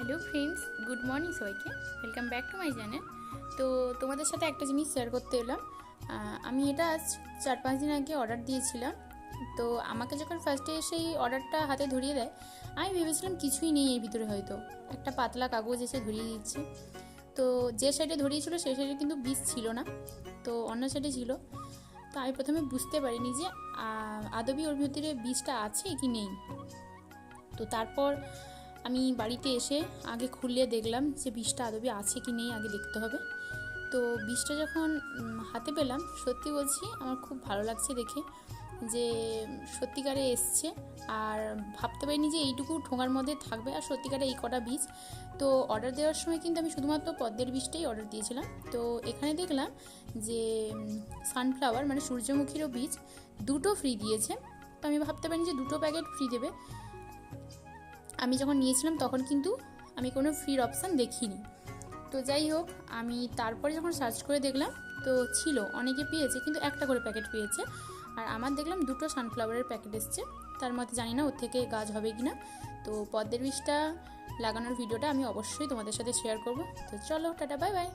Hello friends, good morning সবাইকে। Welcome back to my channel. তো তোমাদের সাথে একটা জিনিস শেয়ার করতে এলাম। আমি এটা আজ 4-5 দিন আগে অর্ডার দিয়েছিলাম। তো আমাকে যখন ফার্স্টে সেই অর্ডারটা হাতে ধরিয়ে দেয়, আমি ভেবেছিলাম কিছুই নেই এর ভিতরে, হয়তো একটা পাতলা কাগজ এসে ধরিয়ে দিচ্ছে। তো যে সাইডে ধরিয়েছিল সেই সাইডে কিন্তু বীজ ছিল না, তো অন্য সাইডে ছিল। তো আমি প্রথমে বুঝতে পারিনি যে আদবি ওর ভিতরে বীজটা আছে কি নেই। তো তারপর আমি বাড়িতে এসে আগে খুলে দেখলাম যে বীজটা আদবি আছে কি নেই, আগে দেখতে হবে। তো বীজটা যখন হাতে পেলাম, সত্যি বলছি আমার খুব ভালো লাগছে দেখে যে সত্যিকারে এসছে। আর ভাবতে পারিনি যে এইটুকু ঠোঙার মধ্যে থাকবে, আর সত্যিকারে এই কটা বীজ। তো অর্ডার দেওয়ার সময় কিন্তু আমি শুধুমাত্র পদ্মের বীজটাই অর্ডার দিয়েছিলাম। তো এখানে দেখলাম যে সানফ্লাওয়ার মানে সূর্যমুখীরও বীজ দুটো ফ্রি দিয়েছে। তো আমি ভাবতে পারিনি যে দুটো প্যাকেট ফ্রি দেবে। আমি যখন নিয়েছিলাম তখন কিন্তু আমি কোনো ফ্রির অপশান দেখিনি। তো যাই হোক, আমি তারপরে যখন সার্চ করে দেখলাম তো ছিল, অনেকে পেয়েছে কিন্তু একটা করে প্যাকেট পেয়েছে। আর আমার দেখলাম দুটো সানফ্লাওয়ারের প্যাকেট এসছে। তার মধ্যে জানি না ওর থেকে গাছ হবে কি না। তো পদ্মের বীজটা লাগানোর ভিডিওটা আমি অবশ্যই তোমাদের সাথে শেয়ার করব। তো চলো, টাটা, বাই বাই।